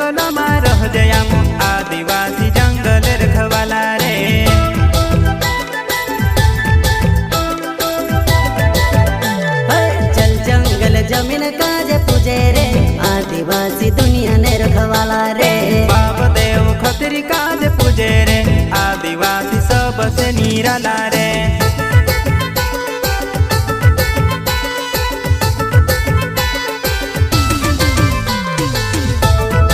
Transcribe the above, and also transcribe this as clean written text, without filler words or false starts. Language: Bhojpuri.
जंगलમાં રહજે આમ आदिवासी जंगल रखवाला रे। चल जंगल जमीन काजे पूजे रे आदिवासी दुनिया ने रखवाला रे। बाप देव खतरी काजे पूजे रे आदिवासी सबसे निराला रे।